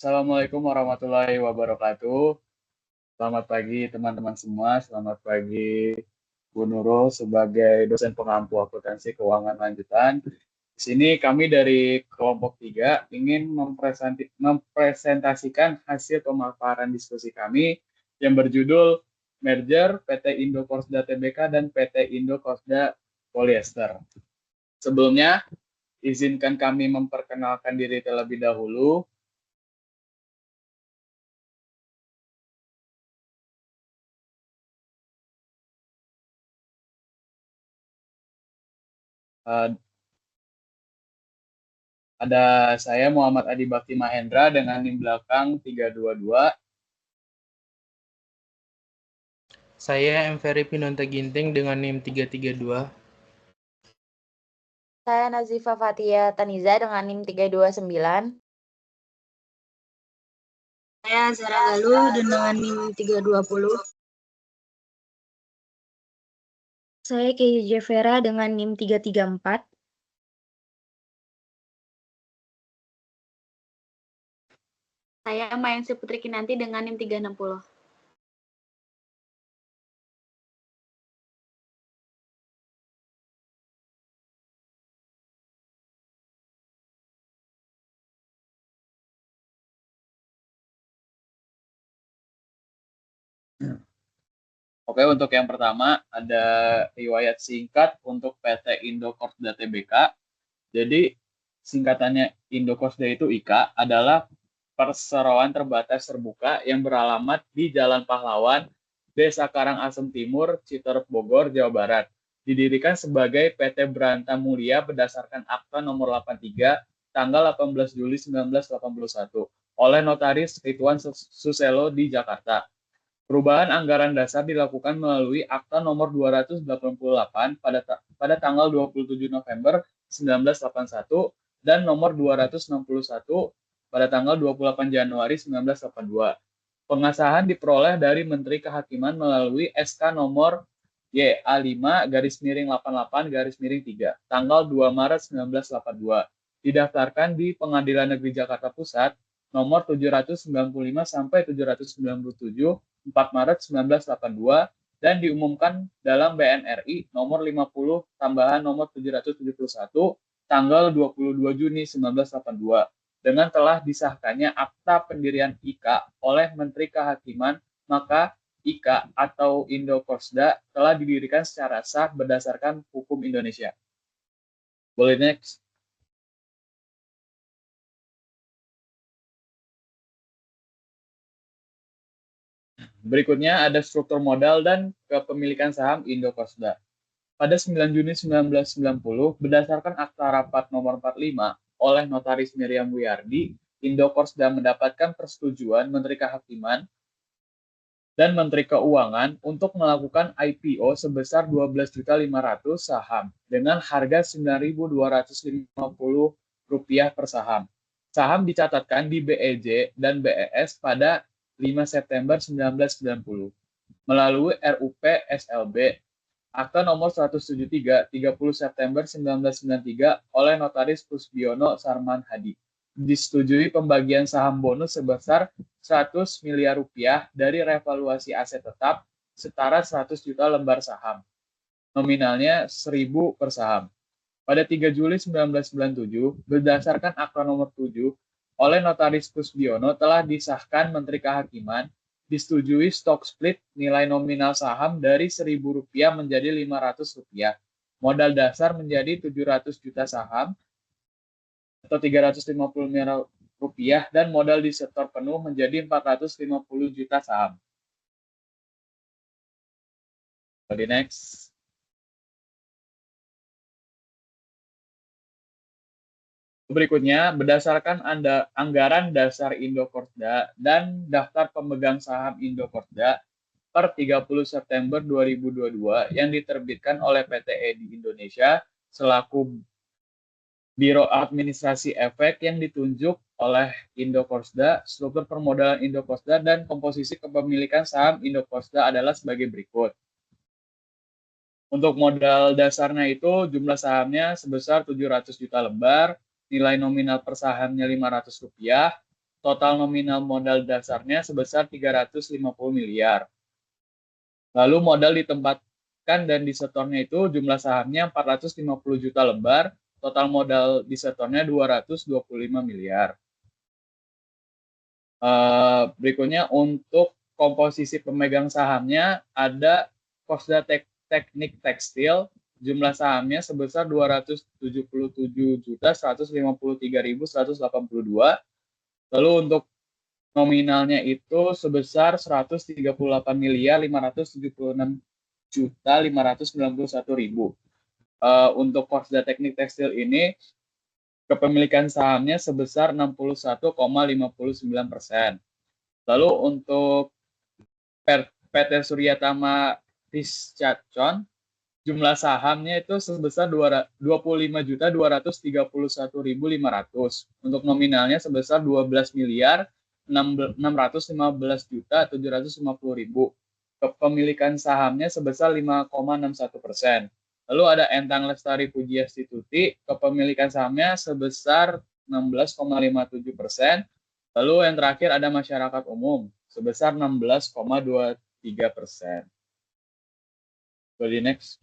Assalamualaikum warahmatullahi wabarakatuh. Selamat pagi teman-teman semua. Selamat pagi Bu Nurul sebagai dosen pengampu akuntansi keuangan lanjutan. Di sini kami dari kelompok 3 ingin mempresentasikan hasil pemaparan diskusi kami yang berjudul Merger PT Indo Korsda Tbk dan PT Indo Korsda Polyester. Sebelumnya, izinkan kami memperkenalkan diri terlebih dahulu. Ada saya Muhammad Adi Bakti Mahendra dengan NIM belakang 322. Saya M. Ferry Pinonta Ginting dengan NIM 332. Saya Nazifa Fatia Taniza dengan NIM 329. Saya Zara Galuh dengan NIM 320. Saya Kei Jevera dengan NIM 334. Saya Mayansi Putri Kinanti dengan NIM 360. Oke, untuk yang pertama ada riwayat singkat untuk PT Indo Korsda Tbk. Jadi singkatannya Indo Korsda itu IKA adalah perseroan terbatas terbuka yang beralamat di Jalan Pahlawan, Desa Karangasem Timur, Citerep, Bogor, Jawa Barat. Didirikan sebagai PT Branta Mulia berdasarkan Akta Nomor 83 tanggal 18 Juli 1981 oleh Notaris Ridwan Suselo di Jakarta. Perubahan anggaran dasar dilakukan melalui Akta Nomor 288 pada tanggal 27 November 1981 dan Nomor 261 pada tanggal 28 Januari 1982. Pengesahan diperoleh dari Menteri Kehakiman melalui SK Nomor YA5-88-3 tanggal 2 Maret 1982. Didaftarkan di Pengadilan Negeri Jakarta Pusat nomor 795 sampai 797 4 Maret 1982 dan diumumkan dalam BNRI nomor 50 tambahan nomor 771 tanggal 22 Juni 1982 dengan telah disahkannya Akta Pendirian IKA oleh Menteri Kehakiman, maka IKA atau Indo Korsda telah didirikan secara sah berdasarkan hukum Indonesia. Boleh next. Berikutnya ada struktur modal dan kepemilikan saham Indo Korsda. Pada 9 Juni 1990, berdasarkan Akta Rapat Nomor 45 oleh Notaris Miriam Wiyardi, Indo Korsda mendapatkan persetujuan Menteri Kehakiman dan Menteri Keuangan untuk melakukan IPO sebesar 12.500 saham dengan harga Rp9.250 per saham. Saham dicatatkan di BEJ dan BES pada 5 September 1990 melalui RUP SLB Akta Nomor 173 30 September 1993 oleh Notaris Pusbiono Sarman Hadi. Disetujui pembagian saham bonus sebesar 100 miliar rupiah dari revaluasi aset tetap setara 100 juta lembar saham. Nominalnya 1.000 per saham. Pada 3 Juli 1997, berdasarkan Akta Nomor 7 oleh Notaris Pusbiono telah disahkan Menteri Kehakiman, disetujui stok split nilai nominal saham dari Rp1.000 menjadi Rp500. Modal dasar menjadi 700 juta saham atau Rp350 miliar dan modal disetor penuh menjadi 450 juta saham. Oke, next. Berikutnya, berdasarkan anggaran dasar Indo Korsda dan daftar pemegang saham Indo Korsda per 30 September 2022 yang diterbitkan oleh PT EDI Indonesia selaku Biro Administrasi Efek yang ditunjuk oleh Indo Korsda, struktur permodalan Indo Korsda dan komposisi kepemilikan saham Indo Korsda adalah sebagai berikut. Untuk modal dasarnya itu jumlah sahamnya sebesar 700 juta lembar, nilai nominal per sahamnya Rp500, total nominal modal dasarnya sebesar 350 miliar. Lalu modal ditempatkan dan disetornya itu jumlah sahamnya 450 juta lembar, total modal disetornya 225 miliar. Berikutnya untuk komposisi pemegang sahamnya ada Korsda Teknik Tekstil, jumlah sahamnya sebesar 277.153.182. Lalu untuk nominalnya itu sebesar 138.576.591.000. Untuk Korsda Teknik Tekstil ini kepemilikan sahamnya sebesar 61,59%. Lalu untuk PT Surya Tama Riscacon, jumlah sahamnya itu sebesar 25.231.500. Untuk nominalnya sebesar 12.615.750.000. Kepemilikan sahamnya sebesar 5,61%. Lalu ada Entang Lestari Pujiastuti, kepemilikan sahamnya sebesar 16,57%. Lalu yang terakhir ada masyarakat umum sebesar 16,23%. Go di next.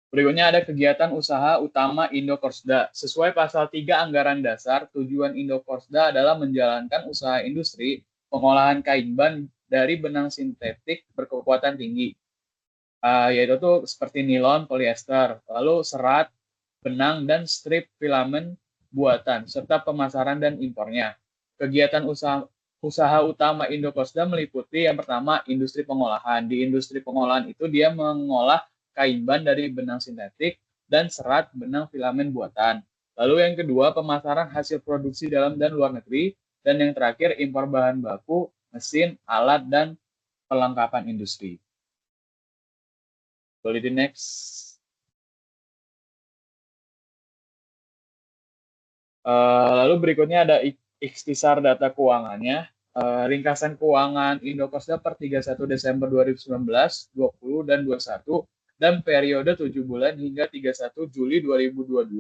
Berikutnya ada kegiatan usaha utama Indokorsda. Sesuai pasal 3 Anggaran Dasar, tujuan Indokorsda adalah menjalankan usaha industri pengolahan kain ban dari benang sintetik berkekuatan tinggi, yaitu tuh seperti nilon, polyester, lalu serat, benang, dan strip filamen buatan, serta pemasaran dan impornya. Kegiatan usaha utama Indokorsda meliputi yang pertama industri pengolahan. Di industri pengolahan itu dia mengolah kain ban dari benang sintetik dan serat benang filamen buatan. Lalu yang kedua pemasaran hasil produksi dalam dan luar negeri, dan yang terakhir impor bahan baku, mesin, alat, dan perlengkapan industri. Boleh di next. Lalu berikutnya ada ikhtisar data keuangannya. Ringkasan keuangan Indokorsda per 31 Desember 2019, 20, dan 21, dan periode 7 bulan hingga 31 Juli 2022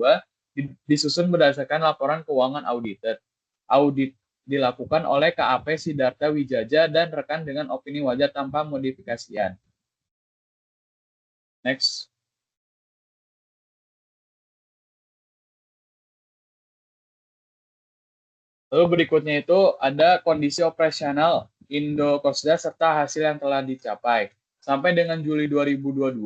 disusun berdasarkan laporan keuangan audited. Audit dilakukan oleh KAP Sidarta Wijaja dan rekan dengan opini wajar tanpa modifikasian. Next. Lalu berikutnya itu ada kondisi operasional Indokorsda serta hasil yang telah dicapai. Sampai dengan Juli 2022,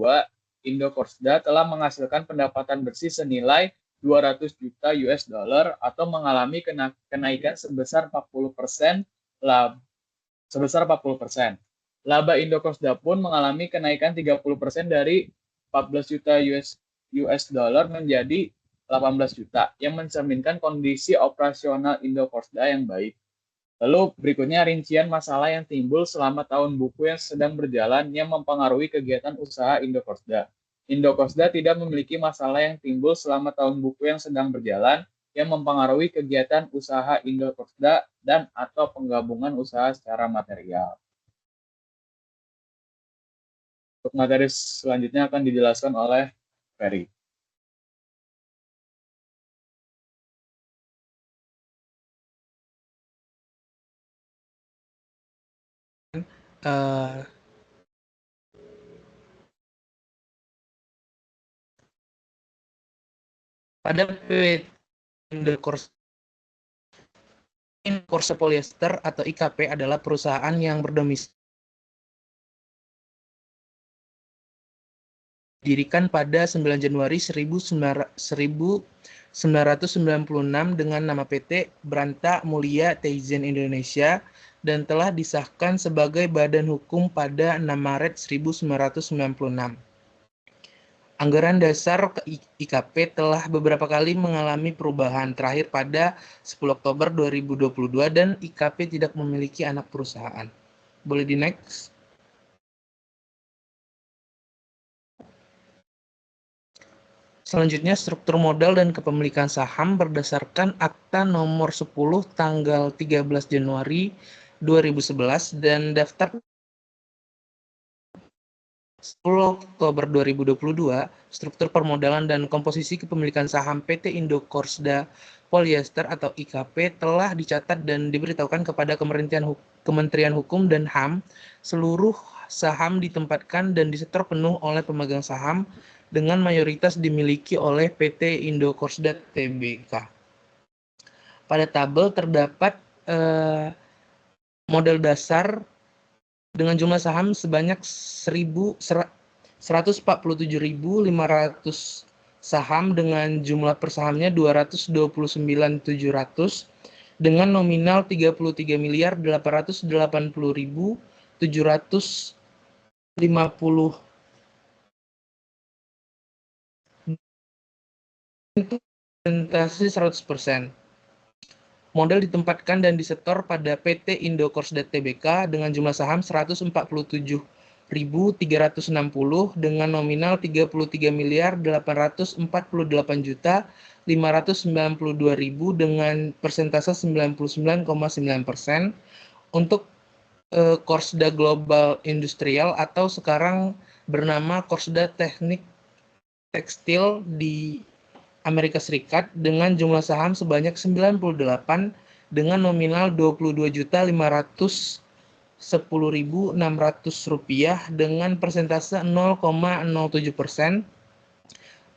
Indokorsda telah menghasilkan pendapatan bersih senilai 200 juta US dollar atau mengalami kenaikan sebesar 40%. Laba Indokorsda pun mengalami kenaikan 30% dari 14 juta US dollar menjadi 18 juta, yang mencerminkan kondisi operasional Indokorsda yang baik. Lalu berikutnya rincian masalah yang timbul selama tahun buku yang sedang berjalan yang mempengaruhi kegiatan usaha Indokorsda. Indokorsda tidak memiliki masalah yang timbul selama tahun buku yang sedang berjalan yang mempengaruhi kegiatan usaha Indokorsda dan atau penggabungan usaha secara material. Untuk materi selanjutnya akan dijelaskan oleh Ferry. Pada PT Indokorsda Polyester atau IKP adalah perusahaan yang berdomisili didirikan pada 9 Januari 1996 dengan nama PT Branta Mulia Taizen Indonesia dan telah disahkan sebagai badan hukum pada 6 Maret 1996. Anggaran dasar IKP telah beberapa kali mengalami perubahan, terakhir pada 10 Oktober 2022, dan IKP tidak memiliki anak perusahaan. Boleh di next. Selanjutnya, struktur modal dan kepemilikan saham berdasarkan Akta Nomor 10 tanggal 13 Januari 2011 dan Daftar 10 Oktober 2022, struktur permodalan dan komposisi kepemilikan saham PT Indo Korsda Polyester atau IKP telah dicatat dan diberitahukan kepada Kementerian Hukum dan HAM. Seluruh saham ditempatkan dan disetor penuh oleh pemegang saham dengan mayoritas dimiliki oleh PT Indo Korsda Tbk. Pada tabel terdapat model dasar dengan jumlah saham sebanyak 147.500 saham dengan jumlah per sahamnya 229.700 dengan nominal 33.880.750 presentasi 100%. Modal ditempatkan dan disetor pada PT Indo Korsda Tbk dengan jumlah saham 147.360 dengan nominal 33.848.592.000 dengan persentase 99,9%. Untuk Korsda Global Industrial atau sekarang bernama Korsda Teknik Tekstil di Amerika Serikat dengan jumlah saham sebanyak 98 dengan nominal Rp22.510.600 dengan persentase 0,07%.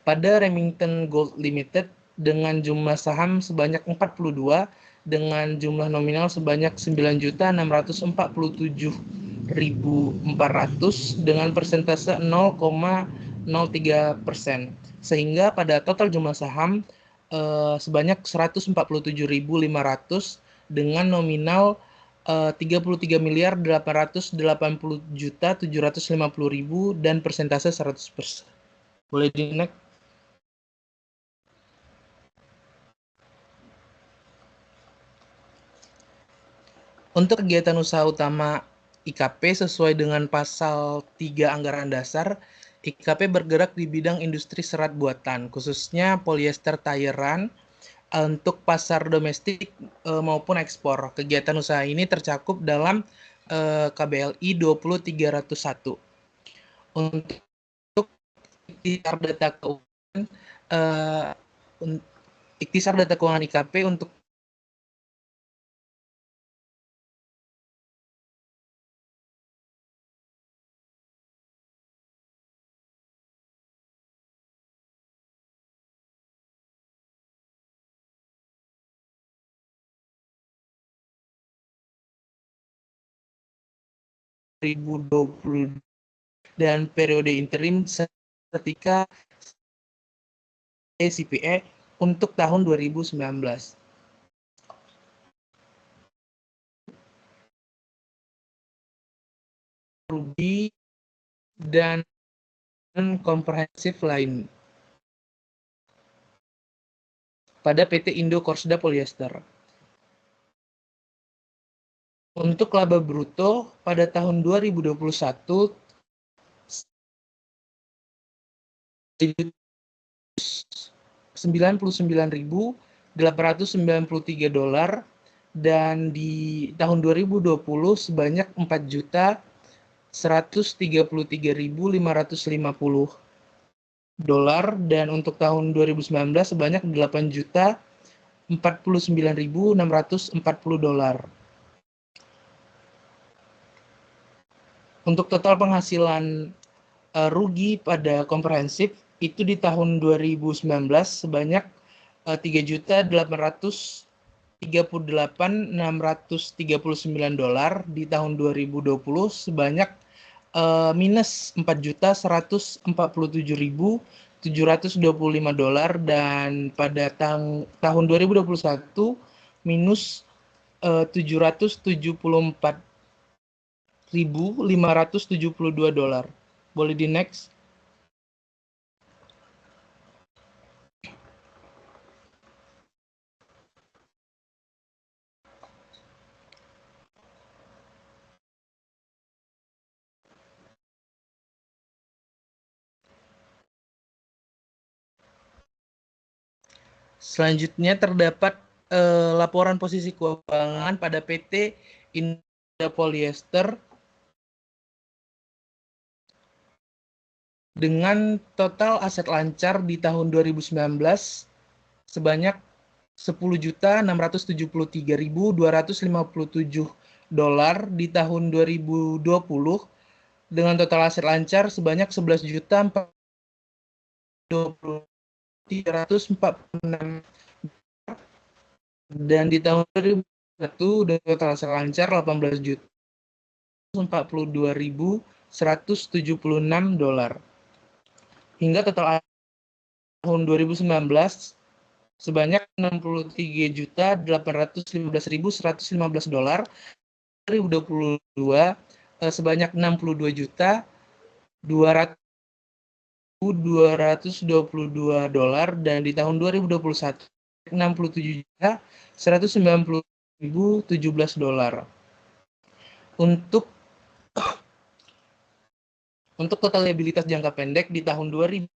Pada Remington Gold Limited dengan jumlah saham sebanyak 42 dengan jumlah nominal sebanyak 9.647.400 dengan persentase 0,03%. Sehingga pada total jumlah saham sebanyak 147.500 dengan nominal 33.880.750.000 dan persentase 100%. Boleh di next. Untuk kegiatan usaha utama IKP sesuai dengan pasal 3 Anggaran Dasar, IKP bergerak di bidang industri serat buatan, khususnya polyester tairan untuk pasar domestik maupun ekspor. Kegiatan usaha ini tercakup dalam KBLI 20301. Untuk ikhtisar data keuangan IKP untuk dan periode interim ketika CPE untuk tahun 2019. Rugi dan komprehensif lain pada PT Indo Korsda Polyester. Untuk laba bruto pada tahun 2021 $99.893 dan di tahun 2020 sebanyak $4.133.550 dan untuk tahun 2019 sebanyak $8.049.640. Untuk total penghasilan rugi pada komprehensif itu di tahun 2019 sebanyak $3.838.639, di tahun 2020 sebanyak minus $4.047.725 dan pada tahun 2021 minus $774.572. Boleh di next. Selanjutnya terdapat laporan posisi keuangan pada PT Indo Polyester dengan total aset lancar di tahun 2019 sebanyak $10.673.257 di tahun 2020 dengan total aset lancar sebanyak $11.346 dan di tahun 2021 dengan total aset lancar $18.042.176 hingga total tahun 2019 sebanyak $63.815.115, 2022 sebanyak $62.222 dan di tahun 2021 $67.190.017. Untuk total liabilitas jangka pendek di tahun 2019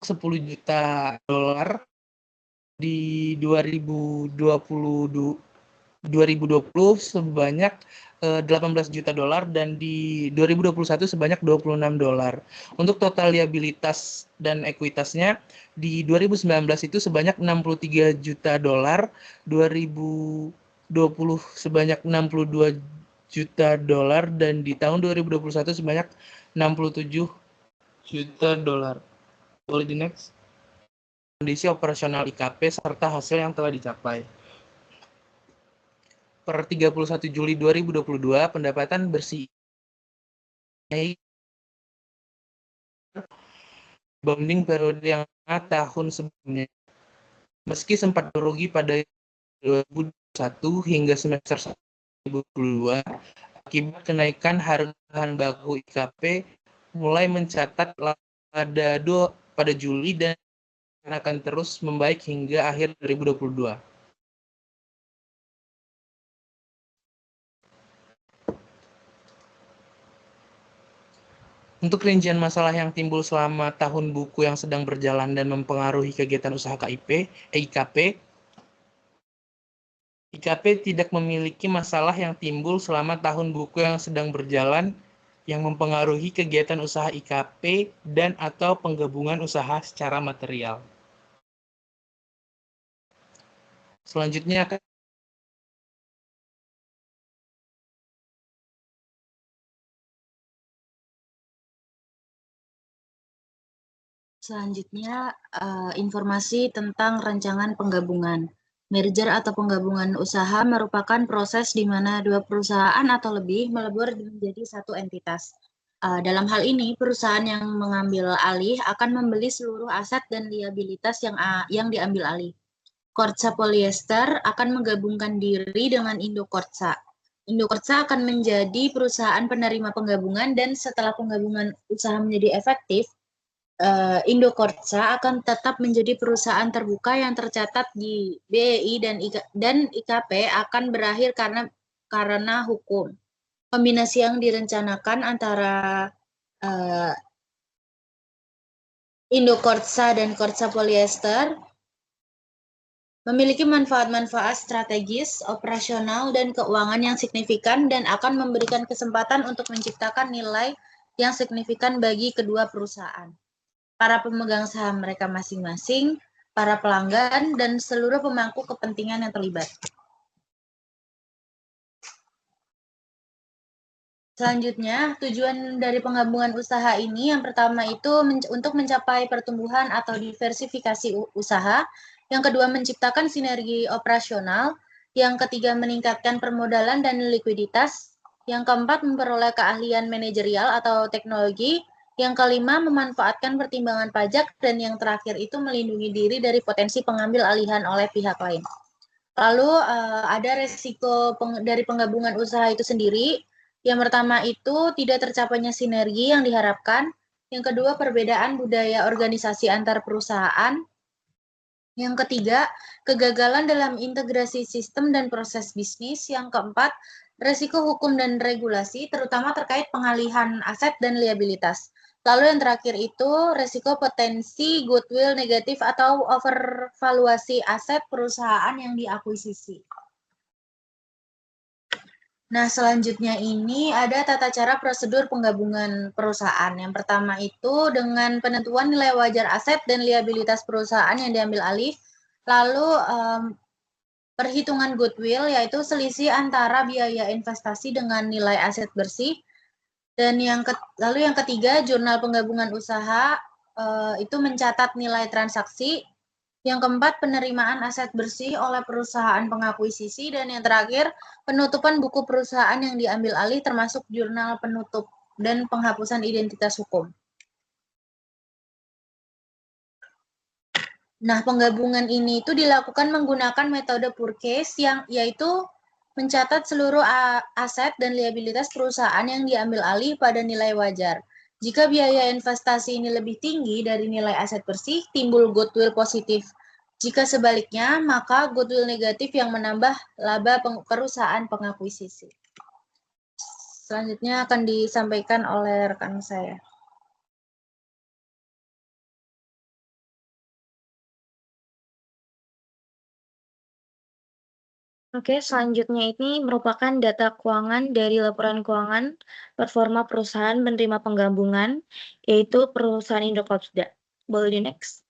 $10 juta, di 2020 sebanyak $18 juta dan di 2021 sebanyak $26. Untuk total liabilitas dan ekuitasnya di 2019 itu sebanyak $63 juta, 2020 sebanyak $62 juta dan di tahun 2021 sebanyak $67 juta. Boleh di next. Kondisi operasional IKP serta hasil yang telah dicapai. Per 31 Juli 2022, pendapatan bersih dibanding periode yang tahun sebelumnya. Meski sempat merugi pada 2021 hingga semester 2022, akibat kenaikan harga bahan baku IKP mulai mencatat pada Juli dan akan terus membaik hingga akhir 2022. Untuk rincian masalah yang timbul selama tahun buku yang sedang berjalan dan mempengaruhi kegiatan usaha IKP tidak memiliki masalah yang timbul selama tahun buku yang sedang berjalan yang mempengaruhi kegiatan usaha IKP dan atau penggabungan usaha secara material. Selanjutnya akan Selanjutnya, informasi tentang rancangan penggabungan. Merger atau penggabungan usaha merupakan proses di mana dua perusahaan atau lebih melebur menjadi satu entitas. Dalam hal ini, perusahaan yang mengambil alih akan membeli seluruh aset dan liabilitas yang diambil alih. Kortsa Polyester akan menggabungkan diri dengan Indokortsa. Indokortsa akan menjadi perusahaan penerima penggabungan dan setelah penggabungan usaha menjadi efektif, Indokortsa akan tetap menjadi perusahaan terbuka yang tercatat di BEI dan IKP akan berakhir karena hukum. Kombinasi yang direncanakan antara Indokortsa dan Kortsa Polyester memiliki manfaat-manfaat strategis, operasional, dan keuangan yang signifikan dan akan memberikan kesempatan untuk menciptakan nilai yang signifikan bagi kedua perusahaan, para pemegang saham mereka masing-masing, para pelanggan, dan seluruh pemangku kepentingan yang terlibat. Selanjutnya, tujuan dari penggabungan usaha ini yang pertama itu untuk mencapai pertumbuhan atau diversifikasi usaha, yang kedua menciptakan sinergi operasional, yang ketiga meningkatkan permodalan dan likuiditas, yang keempat memperoleh keahlian manajerial atau teknologi, yang kelima memanfaatkan pertimbangan pajak, dan yang terakhir itu melindungi diri dari potensi pengambil alihan oleh pihak lain. Lalu ada resiko dari penggabungan usaha itu sendiri. Yang pertama itu tidak tercapainya sinergi yang diharapkan. Yang kedua perbedaan budaya organisasi antar perusahaan. Yang ketiga kegagalan dalam integrasi sistem dan proses bisnis. Yang keempat resiko hukum dan regulasi terutama terkait pengalihan aset dan liabilitas. Lalu yang terakhir itu resiko potensi goodwill negatif atau overvaluasi aset perusahaan yang diakuisisi. Nah, selanjutnya ini ada tata cara prosedur penggabungan perusahaan. Yang pertama itu dengan penentuan nilai wajar aset dan liabilitas perusahaan yang diambil alih. Lalu perhitungan goodwill, yaitu selisih antara biaya investasi dengan nilai aset bersih. Dan lalu yang ketiga, jurnal penggabungan usaha, itu mencatat nilai transaksi. Yang keempat, penerimaan aset bersih oleh perusahaan pengakuisisi. Dan yang terakhir, penutupan buku perusahaan yang diambil alih termasuk jurnal penutup dan penghapusan identitas hukum. Nah, penggabungan ini itu dilakukan menggunakan metode Purcase yaitu mencatat seluruh aset dan liabilitas perusahaan yang diambil alih pada nilai wajar. Jika biaya investasi ini lebih tinggi dari nilai aset bersih, timbul goodwill positif. Jika sebaliknya, maka goodwill negatif yang menambah laba perusahaan pengakuisisi. Selanjutnya akan disampaikan oleh rekan saya. Oke, selanjutnya ini merupakan data keuangan dari laporan keuangan performa perusahaan penerima penggabungan, yaitu perusahaan Indokorpsda. Boleh di next.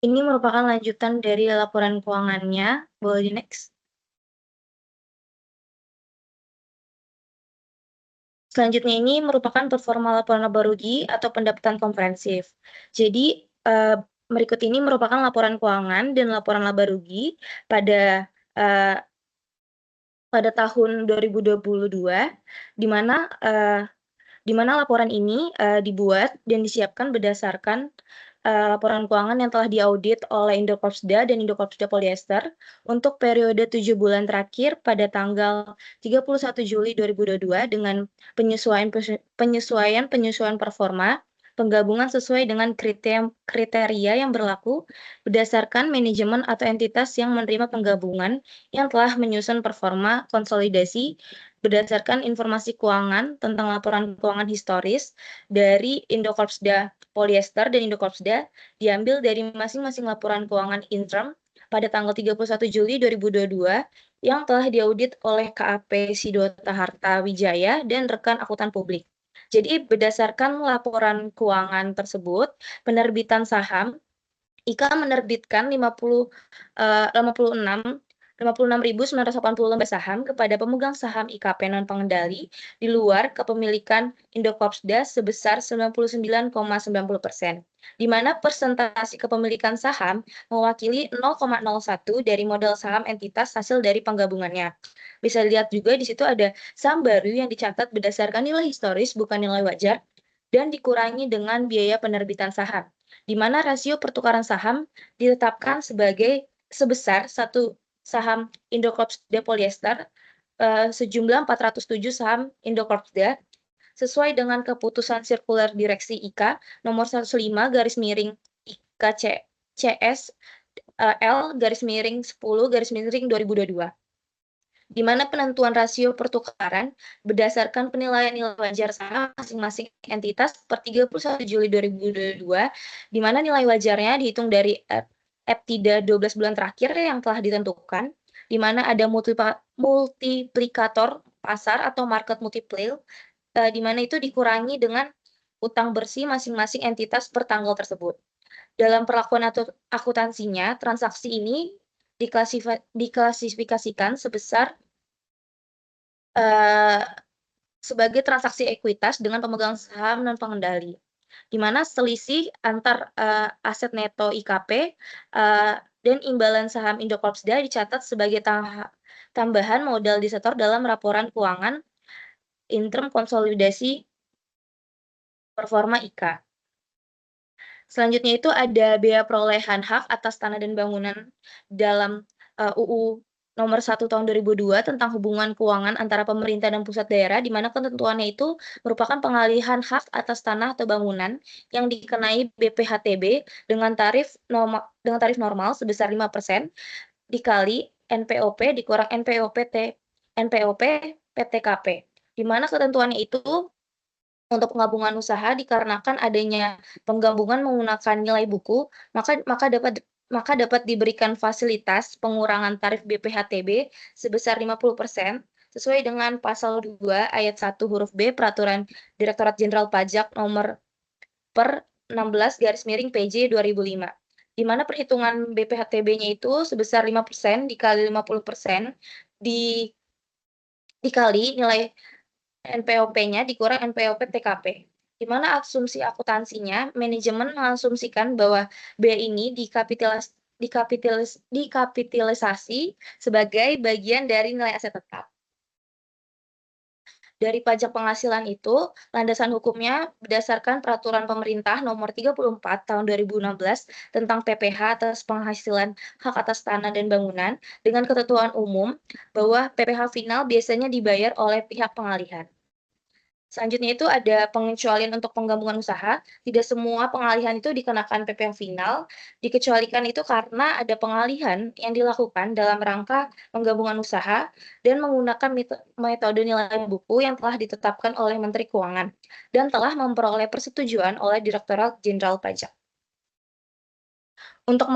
Ini merupakan lanjutan dari laporan keuangannya. Boleh di next. Selanjutnya ini merupakan performa laporan laba rugi atau pendapatan komprehensif. Jadi, berikut ini merupakan laporan keuangan dan laporan laba rugi pada tahun 2022, di mana laporan ini dibuat dan disiapkan berdasarkan laporan keuangan yang telah diaudit oleh Indokorpsda dan Indokorpsda Polyester untuk periode 7 bulan terakhir pada tanggal 31 Juli 2022 dengan penyesuaian performa penggabungan sesuai dengan kriteria yang berlaku berdasarkan manajemen atau entitas yang menerima penggabungan yang telah menyusun performa konsolidasi berdasarkan informasi keuangan tentang laporan keuangan historis dari Indokorpsda Polyester dan Indokorpsda diambil dari masing-masing laporan keuangan interim pada tanggal 31 Juli 2022 yang telah diaudit oleh KAP Sidota Harta Wijaya dan rekan akuntan publik. Jadi berdasarkan laporan keuangan tersebut, penerbitan saham IKA menerbitkan 56.980 lembar saham kepada pemegang saham IKP non-pengendali di luar kepemilikan Indokorpsda sebesar 99,90%, di mana persentase kepemilikan saham mewakili 0,01 dari modal saham entitas hasil dari penggabungannya. Bisa dilihat juga di situ ada saham baru yang dicatat berdasarkan nilai historis bukan nilai wajar dan dikurangi dengan biaya penerbitan saham, di mana rasio pertukaran saham ditetapkan sebesar satu saham Indokorpsda Polyester sejumlah 407 saham Indokorpsda sesuai dengan keputusan sirkular direksi IKA nomor 105/IKA CS L/10/2022, di mana penentuan rasio pertukaran berdasarkan penilaian nilai wajar saham masing-masing entitas per 31 Juli 2022, di mana nilai wajarnya dihitung dari EBITDA 12 bulan terakhir yang telah ditentukan, di mana ada multiplikator pasar atau market multiplier, di mana itu dikurangi dengan utang bersih masing-masing entitas per tanggal tersebut. Dalam perlakuan akuntansinya, transaksi ini diklasifikasikan sebagai transaksi ekuitas dengan pemegang saham non pengendali, di mana selisih antar aset neto IKP dan imbalan saham Indokorpsda dicatat sebagai tambahan modal disetor dalam laporan keuangan interim konsolidasi performa IKA. Selanjutnya itu ada bea perolehan hak atas tanah dan bangunan dalam UU nomor 1 tahun 2002 tentang hubungan keuangan antara pemerintah dan pusat daerah, di mana ketentuannya itu merupakan pengalihan hak atas tanah atau bangunan yang dikenai BPHTB dengan tarif normal sebesar 5% dikali NPOP dikurang NPOP PTKP, di mana ketentuannya itu untuk penggabungan usaha dikarenakan adanya penggabungan menggunakan nilai buku, maka maka dapat diberikan fasilitas pengurangan tarif BPHTB sebesar 50% sesuai dengan pasal 2 ayat 1 huruf B Peraturan Direktorat Jenderal Pajak nomor per 16/PJ 2005. Di mana perhitungan BPHTB-nya itu sebesar 5% dikali 50% dikali nilai NPOP-nya dikurang NPOP TKP. Di mana asumsi akuntansinya, manajemen mengasumsikan bahwa B ini dikapitalisasi sebagai bagian dari nilai aset tetap. Dari pajak penghasilan itu, landasan hukumnya berdasarkan Peraturan Pemerintah Nomor 34 Tahun 2016 tentang PPh atas penghasilan hak atas tanah dan bangunan dengan ketentuan umum bahwa PPh final biasanya dibayar oleh pihak pengalihan. Selanjutnya itu ada pengecualian untuk penggabungan usaha. Tidak semua pengalihan itu dikenakan PPh final, dikecualikan itu karena ada pengalihan yang dilakukan dalam rangka penggabungan usaha dan menggunakan metode nilai buku yang telah ditetapkan oleh Menteri Keuangan dan telah memperoleh persetujuan oleh Direktorat Jenderal Pajak. Untuk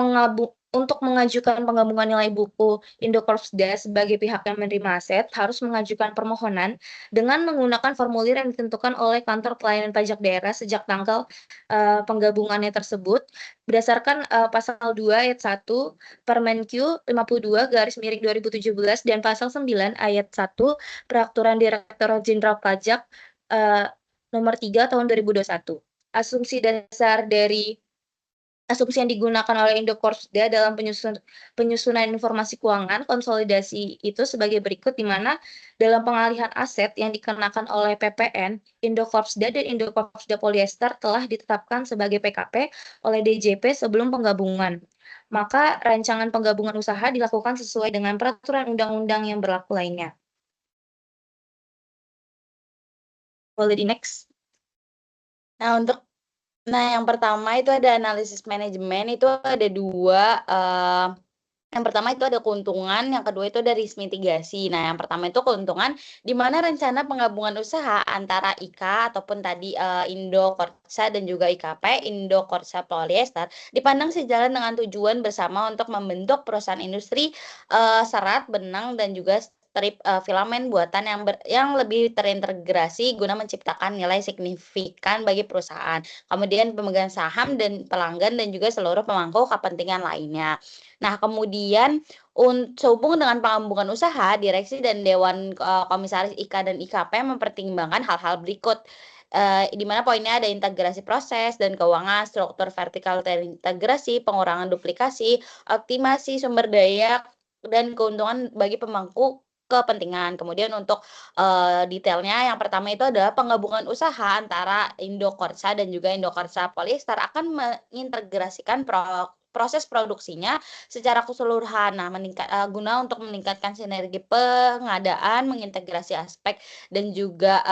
mengajukan penggabungan nilai buku Indokorpsda sebagai pihak yang menerima aset harus mengajukan permohonan dengan menggunakan formulir yang ditentukan oleh Kantor Pelayanan Pajak Daerah sejak tanggal penggabungannya tersebut berdasarkan pasal 2 ayat 1 Permenkyu 52/2017 dan pasal 9 ayat 1 Peraturan Direktorat Jenderal Pajak nomor 3 tahun 2021. Asumsi yang digunakan oleh Indokorpsda dalam penyusunan informasi keuangan konsolidasi itu sebagai berikut, di mana dalam pengalihan aset yang dikenakan oleh PPN, Indokorpsda dan Indokorpsda Polyester telah ditetapkan sebagai PKP oleh DJP sebelum penggabungan. Maka rancangan penggabungan usaha dilakukan sesuai dengan peraturan undang-undang yang berlaku lainnya. Boleh di next. Nah, yang pertama itu ada analisis manajemen, itu ada dua. Yang pertama itu ada keuntungan, yang kedua itu ada risk mitigasi. Nah, yang pertama itu keuntungan, di mana rencana penggabungan usaha antara IKA ataupun tadi Indokorsa dan juga IKP, Indokorsa Polyester, dipandang sejalan dengan tujuan bersama untuk membentuk perusahaan industri serat, benang, dan juga strip filamen buatan yang lebih terintegrasi guna menciptakan nilai signifikan bagi perusahaan. Kemudian pemegang saham dan pelanggan dan juga seluruh pemangku kepentingan lainnya. Nah, kemudian sehubungan dengan penggabungan usaha, direksi dan dewan komisaris IKA dan IKP mempertimbangkan hal-hal berikut. Di mana poinnya ada integrasi proses dan keuangan, struktur vertikal terintegrasi, pengurangan duplikasi, optimasi sumber daya, dan keuntungan bagi pemangku kepentingan. Kemudian untuk detailnya, yang pertama itu adalah penggabungan usaha antara Indokorsa dan juga Indokorsa Polyester akan mengintegrasikan proses produksinya secara keseluruhan. Nah, guna untuk meningkatkan sinergi pengadaan, mengintegrasi aspek dan juga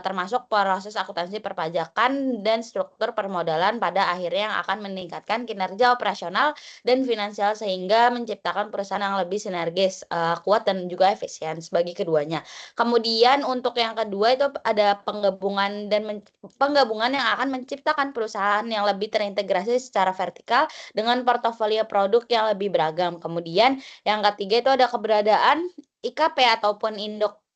termasuk proses akuntansi perpajakan dan struktur permodalan pada akhirnya yang akan meningkatkan kinerja operasional dan finansial sehingga menciptakan perusahaan yang lebih sinergis, kuat dan juga efisien bagi keduanya. Kemudian untuk yang kedua itu ada penggabungan yang akan menciptakan perusahaan yang lebih terintegrasi secara vertikal dengan portofolio produk yang lebih beragam. Kemudian yang ketiga itu ada keberadaan IKP ataupun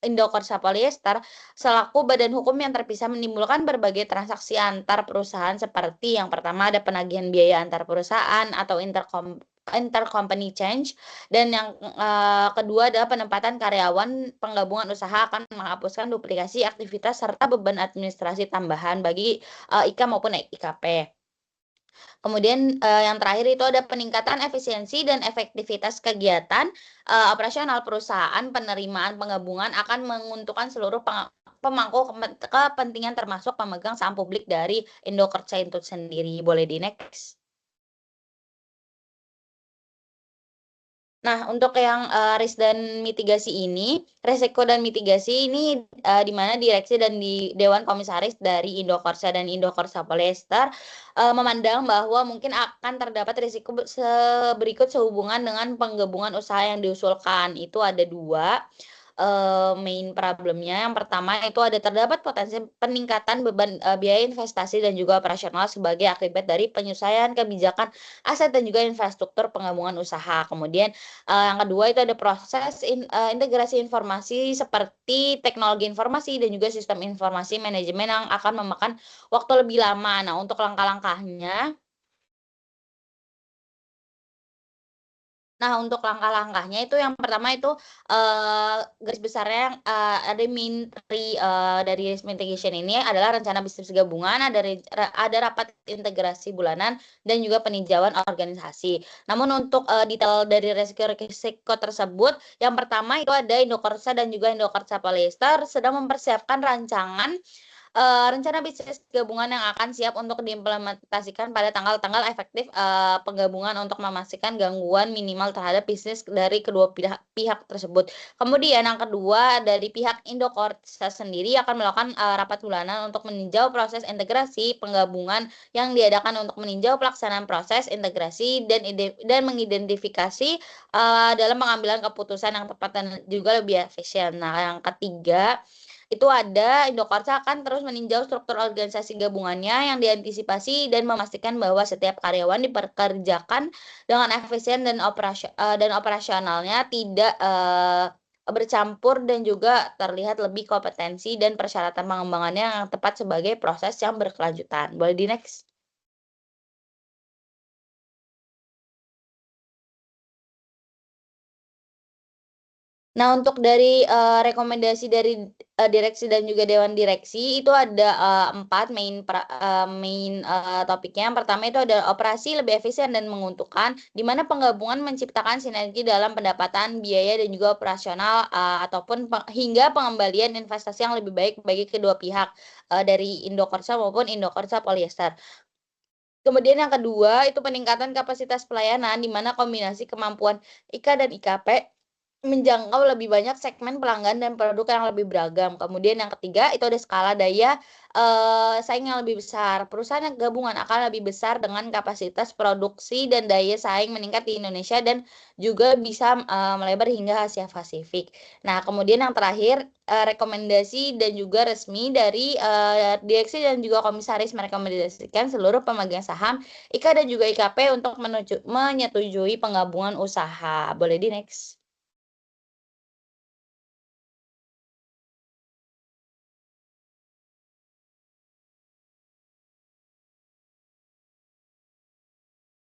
Indokorsa Polyester selaku badan hukum yang terpisah menimbulkan berbagai transaksi antar perusahaan seperti yang pertama ada penagihan biaya antar perusahaan atau intercompany change, dan yang kedua adalah penempatan karyawan. Penggabungan usaha akan menghapuskan duplikasi aktivitas serta beban administrasi tambahan bagi IKA maupun IKP. Kemudian yang terakhir itu ada peningkatan efisiensi dan efektivitas kegiatan operasional perusahaan. Penerimaan penggabungan akan menguntungkan seluruh pemangku kepentingan termasuk pemegang saham publik dari Indokorsa itu sendiri. Boleh di next. Nah, untuk yang risk dan mitigasi ini, resiko dan mitigasi ini di mana direksi dan di Dewan Komisaris dari Indokorsa dan Indokorsa Polyester memandang bahwa mungkin akan terdapat risiko berikut sehubungan dengan penggabungan usaha yang diusulkan. Itu ada dua. main problemnya. Yang pertama itu ada terdapat potensi peningkatan beban biaya investasi dan juga operasional sebagai akibat dari penyesuaian kebijakan aset dan juga infrastruktur penggabungan usaha. Kemudian yang kedua itu ada proses integrasi informasi seperti teknologi informasi dan juga sistem informasi manajemen yang akan memakan waktu lebih lama. Nah, untuk langkah-langkahnya langkah-langkahnya itu yang pertama itu garis besarnya ada mintri dari risk mitigation ini adalah rencana bisnis gabungan, ada rapat integrasi bulanan dan juga peninjauan organisasi. Namun untuk detail dari risiko tersebut, yang pertama itu ada Indokorsa dan juga Indokorsa Polyester sedang mempersiapkan rancangan rencana bisnis gabungan yang akan siap untuk diimplementasikan pada tanggal-tanggal efektif penggabungan untuk memastikan gangguan minimal terhadap bisnis dari kedua pihak tersebut. Kemudian yang kedua dari pihak Indokorsa sendiri akan melakukan rapat bulanan untuk meninjau proses integrasi penggabungan yang diadakan untuk meninjau pelaksanaan proses integrasi dan mengidentifikasi dalam pengambilan keputusan yang tepat dan juga lebih efisien. Nah, yang ketiga itu ada Indokorsa akan terus meninjau struktur organisasi gabungannya yang diantisipasi dan memastikan bahwa setiap karyawan dipekerjakan dengan efisien dan operasionalnya tidak bercampur dan juga terlihat lebih kompetensi dan persyaratan pengembangannya yang tepat sebagai proses yang berkelanjutan. Boleh di next. Nah, untuk dari rekomendasi dari direksi dan juga dewan direksi itu ada 4 main topiknya. Yang pertama itu ada operasi lebih efisien dan menguntungkan, di mana penggabungan menciptakan sinergi dalam pendapatan, biaya dan juga operasional ataupun hingga pengembalian investasi yang lebih baik bagi kedua pihak dari Indokorsa maupun Indokorsa Polyester. Kemudian yang kedua itu peningkatan kapasitas pelayanan, di mana kombinasi kemampuan IKA dan IKP menjangkau lebih banyak segmen pelanggan dan produk yang lebih beragam. Kemudian yang ketiga itu ada skala daya saing yang lebih besar. Perusahaan yang gabungan akan lebih besar dengan kapasitas produksi dan daya saing meningkat di Indonesia dan juga bisa melebar hingga Asia Pasifik. Nah, kemudian yang terakhir rekomendasi dan juga resmi dari direksi dan juga komisaris merekomendasikan seluruh pemegang saham IKA dan juga IKP untuk menyetujui penggabungan usaha. Boleh di next.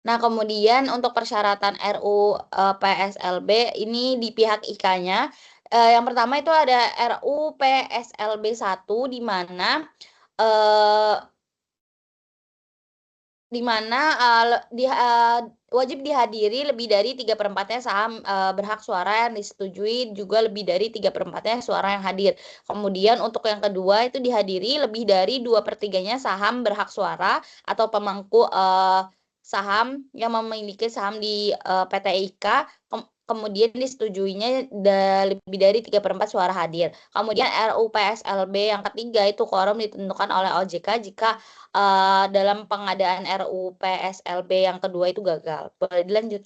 Nah, kemudian untuk persyaratan RUU PSLB ini di pihak IKA-nya, yang pertama itu ada RUU PSLB 1 di mana wajib dihadiri lebih dari 3/4-nya saham berhak suara yang disetujui, juga lebih dari 3/4-nya suara yang hadir. Kemudian untuk yang kedua itu dihadiri lebih dari 2/3-nya saham berhak suara atau pemangku saham yang memiliki saham di PT IKA, kemudian disetujuinya lebih dari 3/4 suara hadir. Kemudian RUU PSLB yang ketiga itu quorum ditentukan oleh OJK jika dalam pengadaan RUU PSLB yang kedua itu gagal. Boleh dilanjut.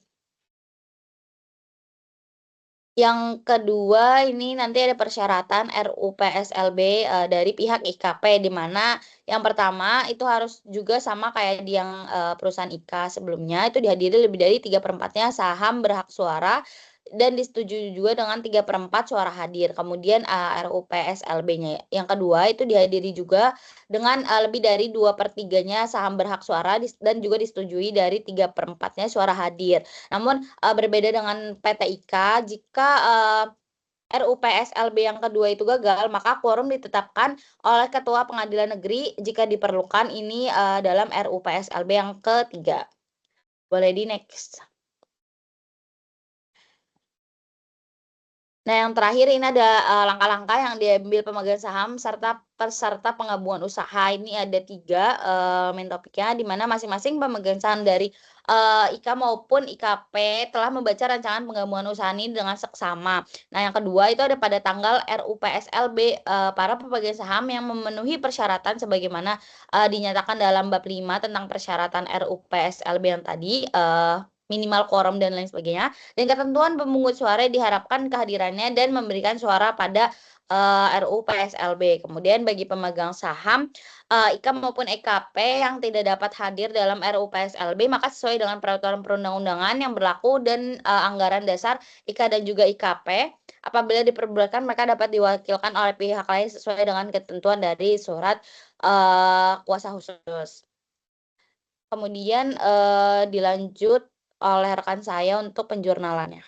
Yang kedua ini nanti ada persyaratan RUU PSLB dari pihak IKP, di mana yang pertama itu harus juga sama kayak di yang perusahaan IKA sebelumnya, itu dihadiri lebih dari 3/4-nya saham berhak suara dan disetujui juga dengan 3/4 suara hadir. Kemudian RUU PSLB-nya yang kedua itu dihadiri juga dengan lebih dari 2/3-nya saham berhak suara dan juga disetujui dari 3/4-nya suara hadir. Namun berbeda dengan PT IKA, jika RUU PSLB yang kedua itu gagal, maka quorum ditetapkan oleh Ketua Pengadilan Negeri jika diperlukan. Ini dalam RUU PSLB yang ketiga. Boleh di next. Nah, yang terakhir ini ada langkah-langkah yang diambil pemegang saham serta peserta penggabungan usaha. Ini ada 3 main topiknya, di mana masing-masing pemegang saham dari IKA maupun IKP telah membaca rancangan penggabungan usaha ini dengan seksama. Nah, yang kedua itu ada pada tanggal RUU PSLB, para pemegang saham yang memenuhi persyaratan sebagaimana dinyatakan dalam bab 5 tentang persyaratan RUU PSLB yang tadi minimal quorum dan lain sebagainya. Dan ketentuan pemungut suara diharapkan kehadirannya dan memberikan suara pada RUU PSLB. Kemudian bagi pemegang saham IKA maupun EKP yang tidak dapat hadir dalam RUU PSLB, maka sesuai dengan peraturan perundang-undangan yang berlaku dan anggaran dasar IKA dan juga IKP, apabila diperbolehkan maka dapat diwakilkan oleh pihak lain sesuai dengan ketentuan dari surat kuasa khusus. Kemudian dilanjut oleh rekan saya untuk penjurnalannya.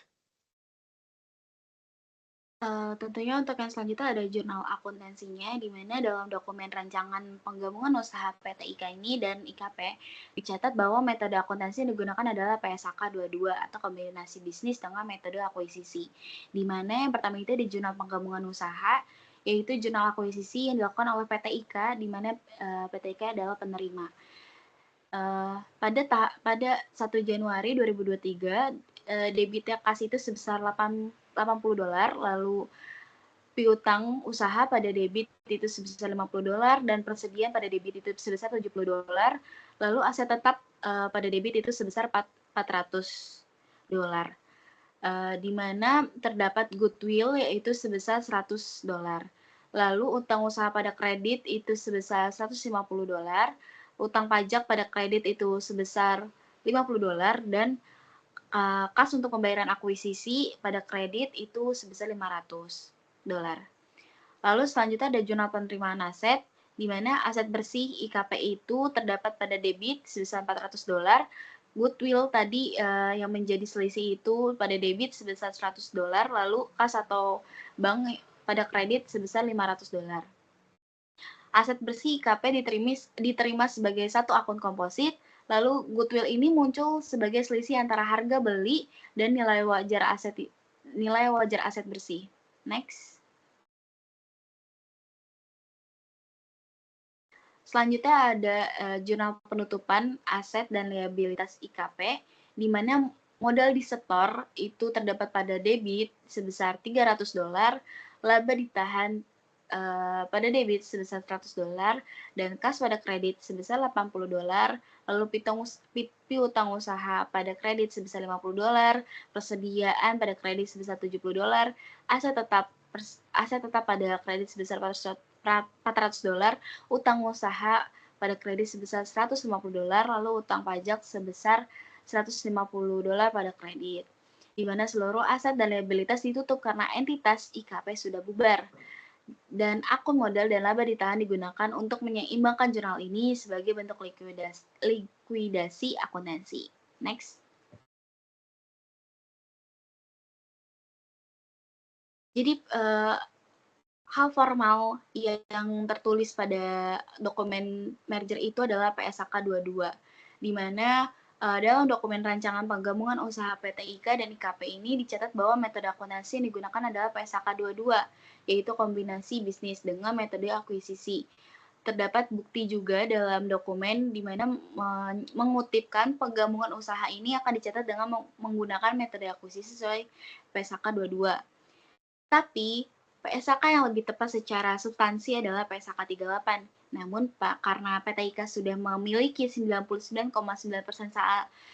Tentunya untuk yang selanjutnya ada jurnal akuntansinya, di mana dalam dokumen rancangan penggabungan usaha PT IKA ini dan IKP dicatat bahwa metode akuntansi yang digunakan adalah PSAK 22 atau kombinasi bisnis dengan metode akuisisi. Di mana yang pertama itu di jurnal penggabungan usaha, yaitu jurnal akuisisi yang dilakukan oleh PT IKA, di mana PT IKA adalah penerima. Pada 1 Januari 2023, debitnya kas itu sebesar $80, lalu piutang usaha pada debit itu sebesar $50 dan persediaan pada debit itu sebesar $70, lalu aset tetap pada debit itu sebesar $400, di mana terdapat goodwill yaitu sebesar $100, lalu utang usaha pada kredit itu sebesar $150, utang pajak pada kredit itu sebesar $50, dan kas untuk pembayaran akuisisi pada kredit itu sebesar $500. Lalu selanjutnya ada jurnal penerimaan aset, di mana aset bersih IKP itu terdapat pada debit sebesar $400, goodwill tadi yang menjadi selisih itu pada debit sebesar $100, lalu kas atau bank pada kredit sebesar $500. Aset bersih IKP diterima sebagai satu akun komposit. Lalu goodwill ini muncul sebagai selisih antara harga beli dan nilai wajar aset bersih. Next. Selanjutnya ada jurnal penutupan aset dan liabilitas IKP, di mana modal disetor itu terdapat pada debit sebesar $300, laba ditahan pada debit sebesar $100, dan kas pada kredit sebesar $80, lalu piutang usaha pada kredit sebesar $50, persediaan pada kredit sebesar $70, aset tetap pada kredit sebesar $400, utang usaha pada kredit sebesar $150, lalu utang pajak sebesar $150 pada kredit, di mana seluruh aset dan liabilitas ditutup karena entitas IKP sudah bubar. Dan akun modal dan laba ditahan digunakan untuk menyeimbangkan jurnal ini sebagai bentuk likuidasi akuntansi. Next. Jadi hal formal yang tertulis pada dokumen merger itu adalah PSAK 22, di mana dalam dokumen rancangan penggabungan usaha PT IKA dan IKP ini dicatat bahwa metode akuntansi yang digunakan adalah PSAK 22, yaitu kombinasi bisnis dengan metode akuisisi. Terdapat bukti juga dalam dokumen di mana mengutipkan penggabungan usaha ini akan dicatat dengan menggunakan metode akuisisi sesuai PSAK 22. Tapi PSAK yang lebih tepat secara substansi adalah PSAK 38. Namun karena PT IKA sudah memiliki 99,9%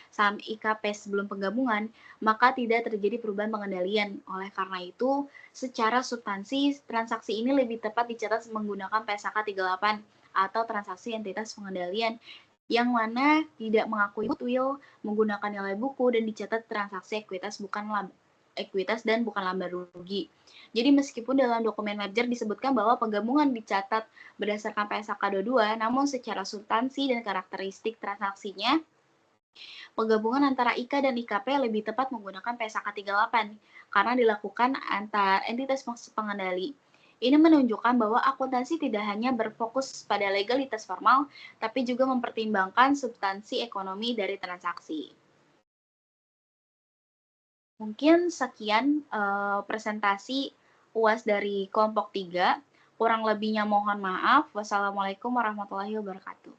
saham IKP sebelum penggabungan, maka tidak terjadi perubahan pengendalian. Oleh karena itu, secara substansi transaksi ini lebih tepat dicatat menggunakan PSAK 38 atau transaksi entitas pengendalian, yang mana tidak mengakui goodwill, menggunakan nilai buku, dan dicatat transaksi ekuitas dan bukan laba rugi. Jadi meskipun dalam dokumen merger disebutkan bahwa penggabungan dicatat berdasarkan PSAK 22, namun secara substansi dan karakteristik transaksinya, penggabungan antara IKA dan IKP lebih tepat menggunakan PSAK 38 karena dilakukan antar entitas pengendali. Ini menunjukkan bahwa akuntansi tidak hanya berfokus pada legalitas formal, tapi juga mempertimbangkan substansi ekonomi dari transaksi. Mungkin sekian presentasi UAS dari kelompok 3. Kurang lebihnya mohon maaf. Wassalamualaikum warahmatullahi wabarakatuh.